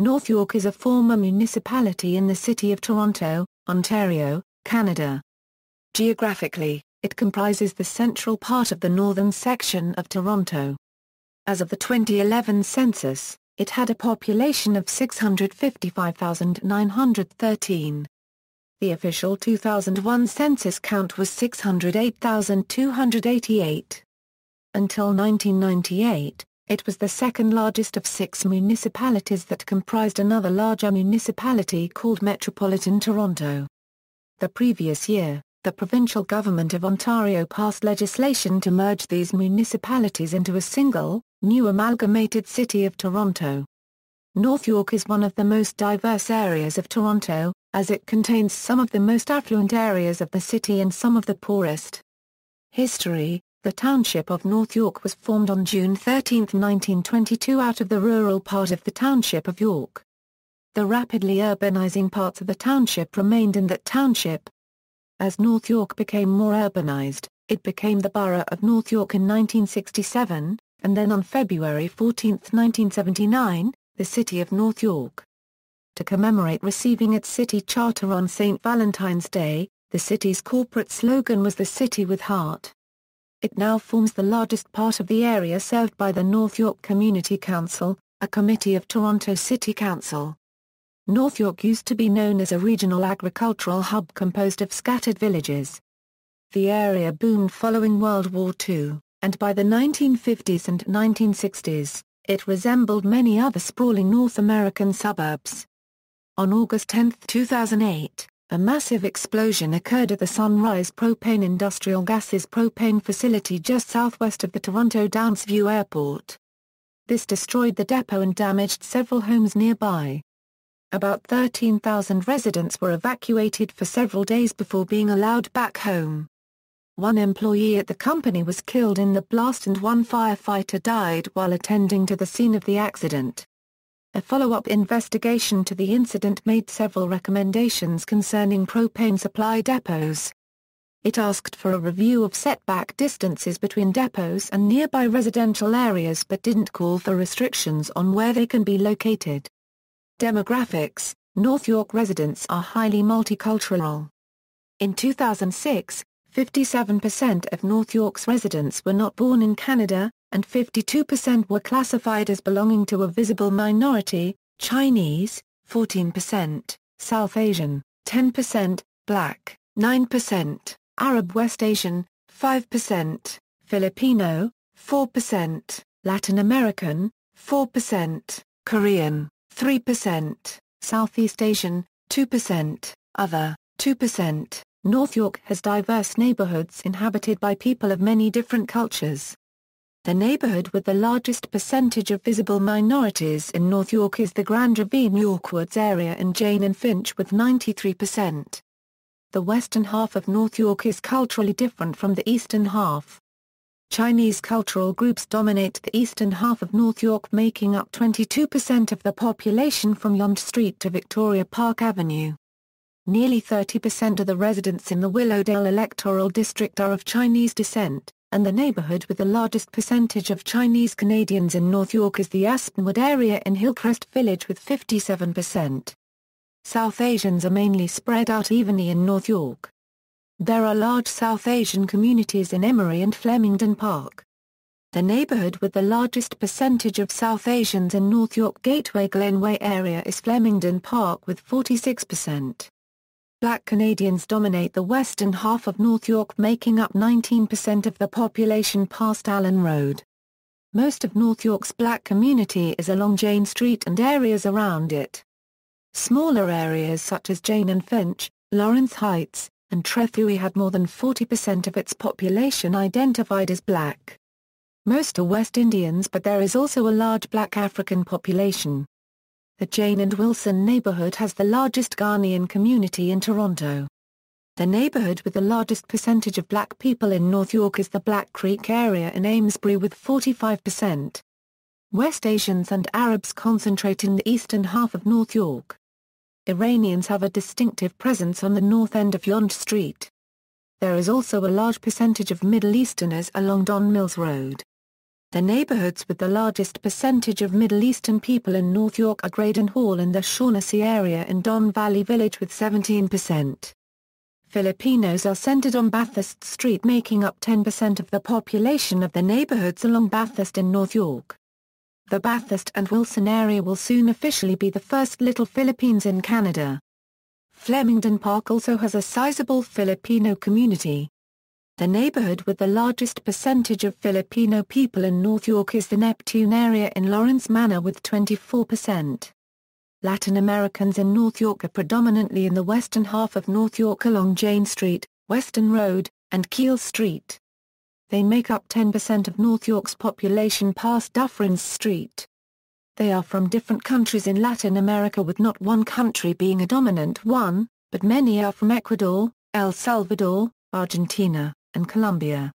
North York is a former municipality in the City of Toronto, Ontario, Canada. Geographically, it comprises the central part of the northern section of Toronto. As of the 2011 census, it had a population of 655,913. The official 2001 census count was 608,288. Until 1998, it was the second largest of 6 municipalities that comprised another larger municipality called Metropolitan Toronto. The previous year, the provincial government of Ontario passed legislation to merge these municipalities into a single, new amalgamated City of Toronto. North York is one of the most diverse areas of Toronto, as it contains some of the most affluent areas of the city and some of the poorest. History: the township of North York was formed on June 13, 1922 out of the rural part of the township of York. The rapidly urbanizing parts of the township remained in that township. As North York became more urbanized, it became the borough of North York in 1967, and then on February 14, 1979, the City of North York. To commemorate receiving its city charter on St. Valentine's Day, the city's corporate slogan was "The City with Heart." It now forms the largest part of the area served by the North York Community Council, a committee of Toronto City Council. North York used to be known as a regional agricultural hub composed of scattered villages. The area boomed following World War II, and by the 1950s and 1960s, it resembled many other sprawling North American suburbs. On August 10, 2008, a massive explosion occurred at the Sunrise Propane Industrial Gases propane facility just southwest of the Toronto Downsview Airport. This destroyed the depot and damaged several homes nearby. About 13,000 residents were evacuated for several days before being allowed back home. One employee at the company was killed in the blast and one firefighter died while attending to the scene of the accident. A follow-up investigation to the incident made several recommendations concerning propane supply depots. It asked for a review of setback distances between depots and nearby residential areas but didn't call for restrictions on where they can be located. Demographics: North York residents are highly multicultural. In 2006, 57% of North York's residents were not born in Canada, and 52% were classified as belonging to a visible minority: Chinese, 14%, South Asian, 10%, Black, 9%, Arab West Asian, 5%, Filipino, 4%, Latin American, 4%, Korean, 3%, Southeast Asian, 2%, Other, 2%. North York has diverse neighborhoods inhabited by people of many different cultures. The neighborhood with the largest percentage of visible minorities in North York is the Grand Ravine Yorkwoods area in Jane and Finch with 93%. The western half of North York is culturally different from the eastern half. Chinese cultural groups dominate the eastern half of North York, making up 22% of the population from Yonge Street to Victoria Park Avenue. Nearly 30% of the residents in the Willowdale electoral district are of Chinese descent, and the neighborhood with the largest percentage of Chinese Canadians in North York is the Aspenwood area in Hillcrest Village with 57%. South Asians are mainly spread out evenly in North York. There are large South Asian communities in Emery and Flemington Park. The neighborhood with the largest percentage of South Asians in North York Gateway Glenway area is Flemington Park with 46%. Black Canadians dominate the western half of North York, making up 19% of the population past Allen Road. Most of North York's black community is along Jane Street and areas around it. Smaller areas such as Jane and Finch, Lawrence Heights, and Trethewey had more than 40% of its population identified as black. Most are West Indians, but there is also a large black African population. The Jane and Wilson neighborhood has the largest Ghanaian community in Toronto. The neighborhood with the largest percentage of black people in North York is the Black Creek area in Amesbury with 45%. West Asians and Arabs concentrate in the eastern half of North York. Iranians have a distinctive presence on the north end of Yonge Street. There is also a large percentage of Middle Easterners along Don Mills Road. The neighborhoods with the largest percentage of Middle Eastern people in North York are Graydon Hall and the Shaughnessy area in Don Valley Village with 17%. Filipinos are centered on Bathurst Street, making up 10% of the population of the neighborhoods along Bathurst in North York. The Bathurst and Wilson area will soon officially be the first Little Philippines in Canada. Flemington Park also has a sizable Filipino community. The neighborhood with the largest percentage of Filipino people in North York is the Neptune area in Lawrence Manor with 24%. Latin Americans in North York are predominantly in the western half of North York along Jane Street, Western Road, and Keel Street. They make up 10% of North York's population past Dufferins Street. They are from different countries in Latin America, with not one country being a dominant one, but many are from Ecuador, El Salvador, Argentina, and Colombia.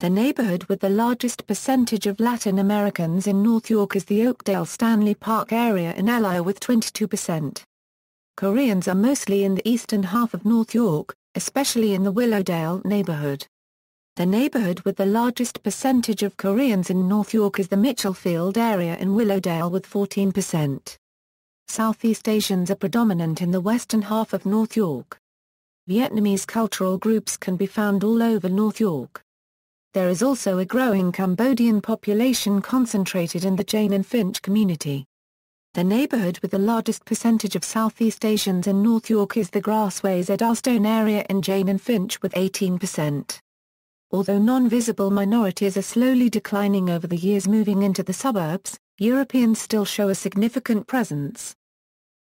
The neighborhood with the largest percentage of Latin Americans in North York is the Oakdale-Stanley Park area in Elia with 22%. Koreans are mostly in the eastern half of North York, especially in the Willowdale neighborhood. The neighborhood with the largest percentage of Koreans in North York is the Mitchellfield area in Willowdale with 14%. Southeast Asians are predominant in the western half of North York. Vietnamese cultural groups can be found all over North York. There is also a growing Cambodian population concentrated in the Jane and Finch community. The neighborhood with the largest percentage of Southeast Asians in North York is the Grassways Eddarstone area in Jane and Finch with 18%. Although non-visible minorities are slowly declining over the years moving into the suburbs, Europeans still show a significant presence.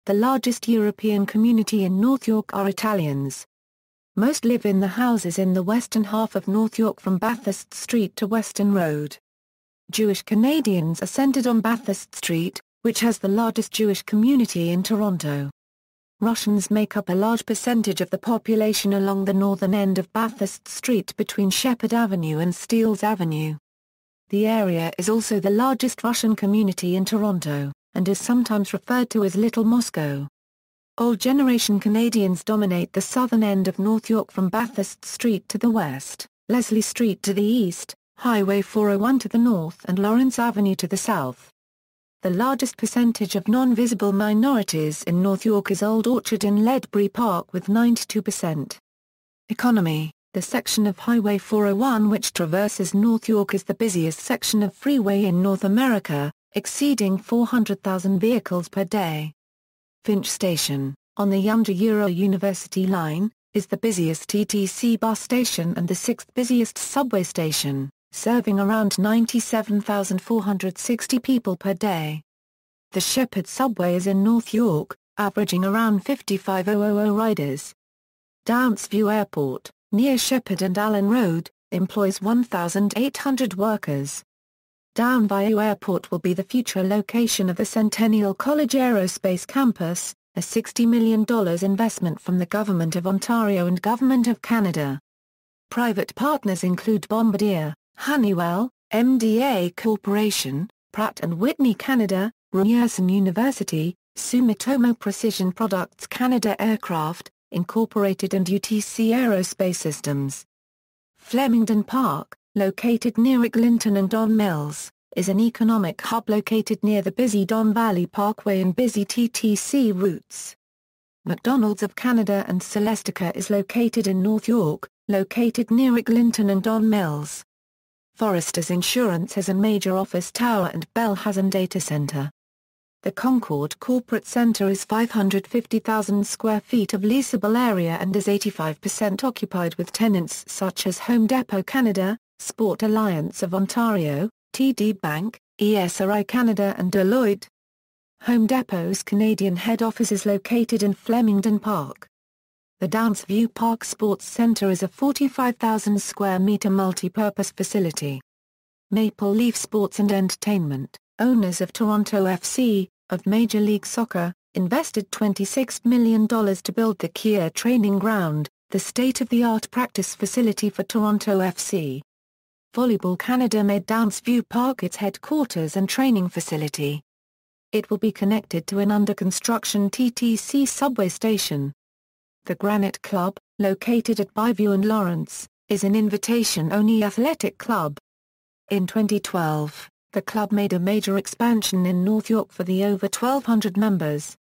The largest European community in North York are Italians. Most live in the houses in the western half of North York from Bathurst Street to Western Road. Jewish Canadians are centered on Bathurst Street, which has the largest Jewish community in Toronto. Russians make up a large percentage of the population along the northern end of Bathurst Street between Shepherd Avenue and Steeles Avenue. The area is also the largest Russian community in Toronto, and is sometimes referred to as Little Moscow. Old-generation Canadians dominate the southern end of North York from Bathurst Street to the west, Leslie Street to the east, Highway 401 to the north and Lawrence Avenue to the south. The largest percentage of non-visible minorities in North York is Old Orchard in Ledbury Park with 92%. Economy. The section of Highway 401 which traverses North York is the busiest section of freeway in North America, exceeding 400,000 vehicles per day. Finch Station, on the Yonge University Line, is the busiest TTC bus station and the sixth busiest subway station, serving around 97,460 people per day. The Shepherd subway is in North York, averaging around 55,000 riders. Downsview Airport, near Shepherd and Allen Road, employs 1,800 workers. Downsview Airport will be the future location of the Centennial College Aerospace campus, a $60 million investment from the Government of Ontario and Government of Canada. Private partners include Bombardier, Honeywell, MDA Corporation, Pratt & Whitney Canada, Ryerson University, Sumitomo Precision Products Canada Aircraft, Incorporated and UTC Aerospace Systems. Flemington Park, located near Eglinton and Don Mills, is an economic hub located near the busy Don Valley Parkway and busy TTC routes. McDonald's of Canada and Celestica is located in North York, located near Eglinton and Don Mills. Foresters Insurance has a major office tower and Bell has a data center. The Concord Corporate Center is 550,000 square feet of leasable area and is 85% occupied with tenants such as Home Depot Canada, Sport Alliance of Ontario, TD Bank, ESRI Canada and Deloitte. Home Depot's Canadian head office is located in Flemington Park. The Downsview Park Sports Centre is a 45,000 square metre multi-purpose facility. Maple Leaf Sports and Entertainment, owners of Toronto FC, of Major League Soccer, invested $26 million to build the Kia Training Ground, the state-of-the-art practice facility for Toronto FC. Volleyball Canada made Downsview Park its headquarters and training facility. It will be connected to an under-construction TTC subway station. The Granite Club, located at Byview and Lawrence, is an invitation-only athletic club. In 2012, the club made a major expansion in North York for the over 1,200 members.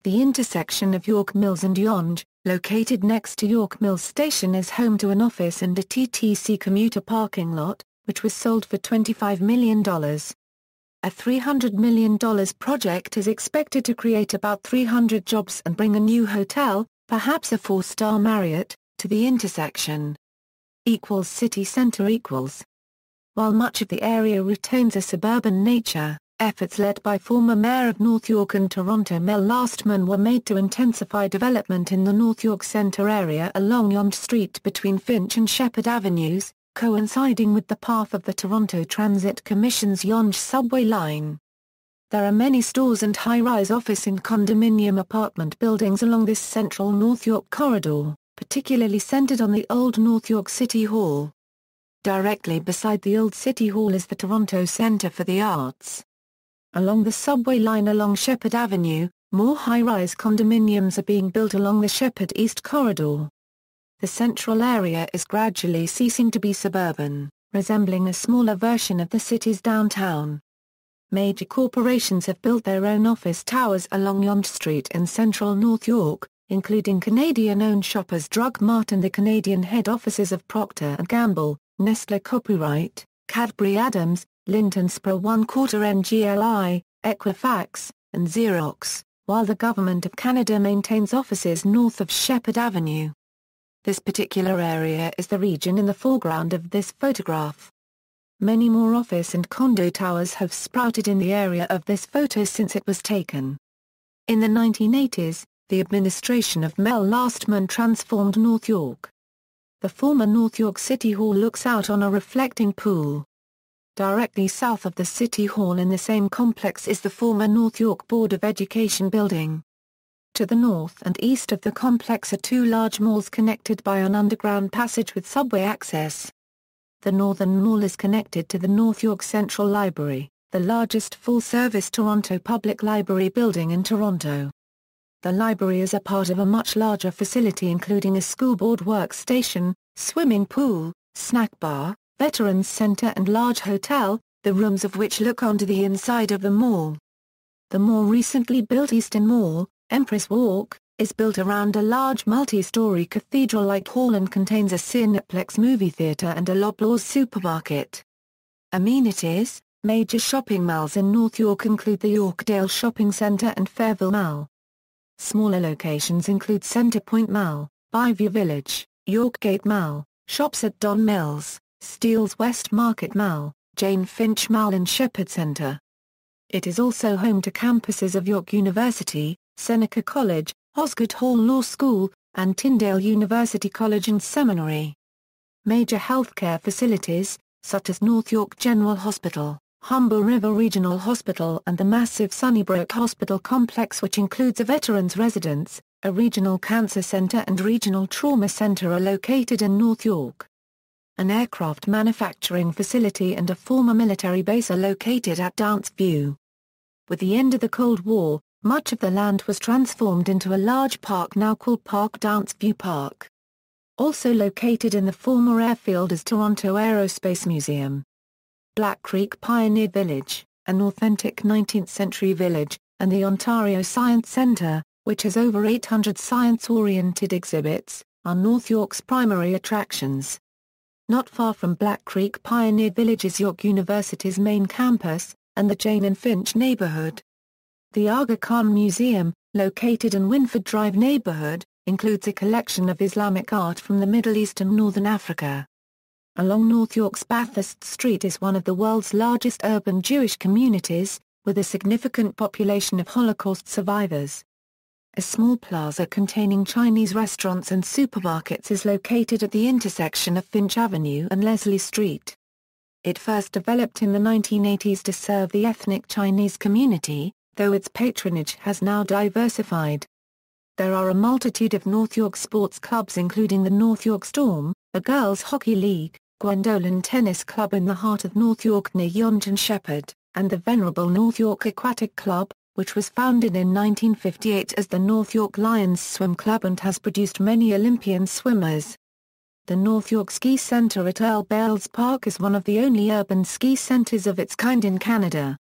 The intersection of York Mills and Yonge, located next to York Mills Station, is home to an office and a TTC commuter parking lot, which was sold for $25 million. A $300 million project is expected to create about 300 jobs and bring a new hotel, perhaps a 4-star Marriott, to the intersection. City centre equals. While much of the area retains a suburban nature, efforts led by former Mayor of North York and Toronto Mel Lastman were made to intensify development in the North York Centre area along Yonge Street between Finch and Shepherd Avenues, coinciding with the path of the Toronto Transit Commission's Yonge subway line. There are many stores and high-rise office and condominium apartment buildings along this central North York corridor, particularly centered on the old North York City Hall. Directly beside the old City Hall is the Toronto Centre for the Arts. Along the subway line along Shepherd Avenue, more high-rise condominiums are being built along the Shepherd East Corridor. The central area is gradually ceasing to be suburban, resembling a smaller version of the city's downtown. Major corporations have built their own office towers along Yonge Street in central North York, including Canadian-owned Shoppers Drug Mart and the Canadian head offices of Procter & Gamble, Nestlé Copyright, Cadbury Adams, Linton Spur 1/4 NGLI, Equifax, and Xerox, while the Government of Canada maintains offices north of Shepherd Avenue. This particular area is the region in the foreground of this photograph. Many more office and condo towers have sprouted in the area of this photo since it was taken. In the 1980s, the administration of Mel Lastman transformed North York. The former North York City Hall looks out on a reflecting pool. Directly south of the City Hall in the same complex is the former North York Board of Education building. To the north and east of the complex are two large malls connected by an underground passage with subway access. The northern mall is connected to the North York Central Library, the largest full-service Toronto public library building in Toronto. The library is a part of a much larger facility including a school board workstation, swimming pool, snack bar, veterans center and large hotel, the rooms of which look onto the inside of the mall. The more recently built Eastern Mall, Empress Walk, is built around a large multi-story cathedral-like hall and contains a Cineplex movie theater and a Loblaws supermarket. Amenities: major shopping malls in North York include the Yorkdale Shopping Centre and Fairville Mall. Smaller locations include Centrepoint Mall, Byview Village, Yorkgate Mall, shops at Don Mills, Steeles West Market Mall, Jane Finch Mall and Shepherd Centre. It is also home to campuses of York University, Seneca College, Osgoode Hall Law School, and Tyndale University College and Seminary. Major healthcare facilities, such as North York General Hospital, Humber River Regional Hospital and the massive Sunnybrook Hospital Complex, which includes a veterans residence, a regional cancer center and regional trauma center, are located in North York. An aircraft manufacturing facility and a former military base are located at Downsview. With the end of the Cold War, much of the land was transformed into a large park now called Park Downsview Park. Also located in the former airfield is Toronto Aerospace Museum. Black Creek Pioneer Village, an authentic 19th-century village, and the Ontario Science Centre, which has over 800 science-oriented exhibits, are North York's primary attractions. Not far from Black Creek Pioneer Village is York University's main campus, and the Jane and Finch neighborhood. The Aga Khan Museum, located in Winford Drive neighborhood, includes a collection of Islamic art from the Middle East and Northern Africa. Along North York's Bathurst Street is one of the world's largest urban Jewish communities, with a significant population of Holocaust survivors. A small plaza containing Chinese restaurants and supermarkets is located at the intersection of Finch Avenue and Leslie Street. It first developed in the 1980s to serve the ethnic Chinese community, though its patronage has now diversified. There are a multitude of North York sports clubs including the North York Storm, a girls' hockey league, Gwendolen Tennis Club in the heart of North York near Yonge and Shepherd, and the venerable North York Aquatic Club, which was founded in 1958 as the North York Lions Swim Club and has produced many Olympian swimmers. The North York Ski Centre at Earl Bales Park is one of the only urban ski centres of its kind in Canada.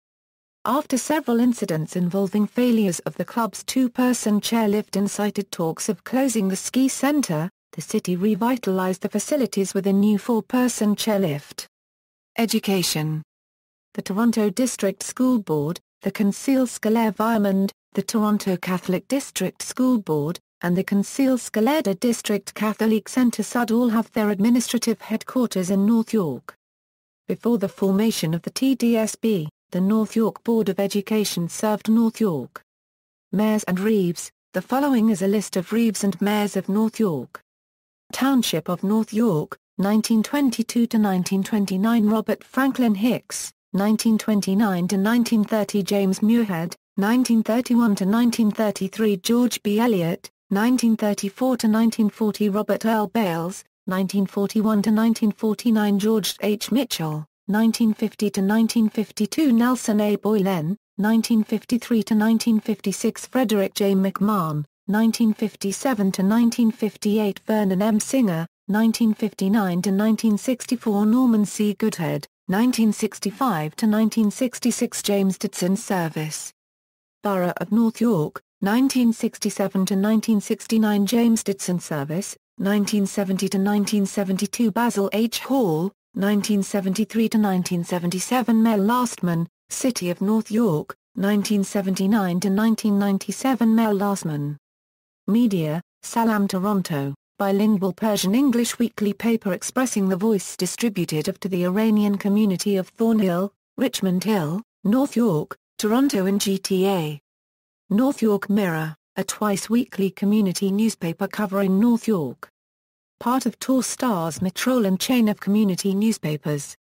After several incidents involving failures of the club's two-person chairlift incited talks of closing the ski centre, the city revitalized the facilities with a new four-person chairlift. Education. The Toronto District School Board, the Conseil Scolaire Viamond, the Toronto Catholic District School Board, and the Conseil Scolaire de District Catholique Centre-Sud all have their administrative headquarters in North York. Before the formation of the TDSB, the North York Board of Education served North York. Mayors and Reeves. The following is a list of Reeves and Mayors of North York. Township of North York, 1922 to 1929 Robert Franklin Hicks, 1929 to 1930 James Muirhead, 1931 to 1933 George B. Elliott, 1934 to 1940 Robert Earl Bales, 1941 to 1949 George H. Mitchell, 1950 to 1952 Nelson A. Boylan, 1953 to 1956 Frederick J. McMahon, 1957 to 1958 Vernon M. Singer, 1959 to 1964 Norman C. Goodhead, 1965 to 1966 James Dodson Service. Borough of North York, 1967 to 1969 James Dodson Service, 1970 to 1972 Basil H. Hall, 1973 to 1977 Mel Lastman, City of North York, 1979 to 1997 Mel Lastman. Media, Salam Toronto, bilingual Persian-English weekly paper expressing the voice distributed of to the Iranian community of Thornhill, Richmond Hill, North York, Toronto and GTA. North York Mirror, a twice-weekly community newspaper covering North York. Part of Torstar's Metropolitan chain of community newspapers.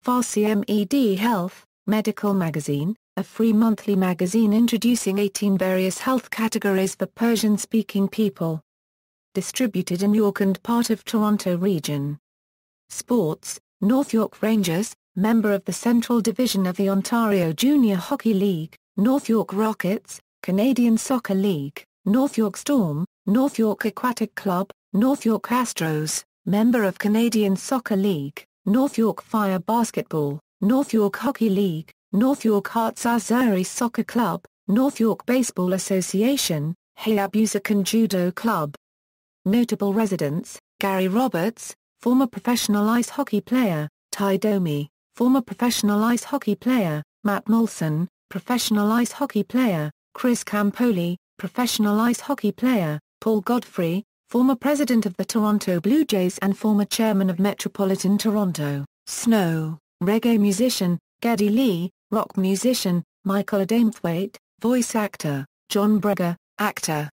Farsi Med Health, Medical Magazine, a free monthly magazine introducing 18 various health categories for Persian-speaking people. Distributed in York and part of Toronto region. Sports, North York Rangers, member of the Central Division of the Ontario Junior Hockey League, North York Rockets, Canadian Soccer League, North York Storm, North York Aquatic Club, North York Astros, member of Canadian Soccer League, North York Fire Basketball, North York Hockey League, North York Hearts Azuri Soccer Club, North York Baseball Association, Hayabusa Judo Club. Notable residents, Gary Roberts, former professional ice hockey player, Ty Domi, former professional ice hockey player, Matt Molson, professional ice hockey player, Chris Campoli, professional ice hockey player, Paul Godfrey, former president of the Toronto Blue Jays and former chairman of Metropolitan Toronto, Snow, reggae musician, Geddy Lee, rock musician, Michael Adamthwaite, voice actor, John Breger, actor.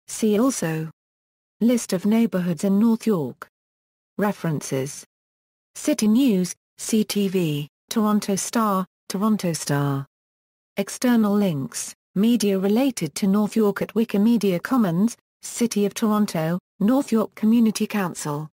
See also: List of neighborhoods in North York. References: City News, CTV, Toronto Star, Toronto Star. External links: media related to North York at Wikimedia Commons, City of Toronto, North York Community Council.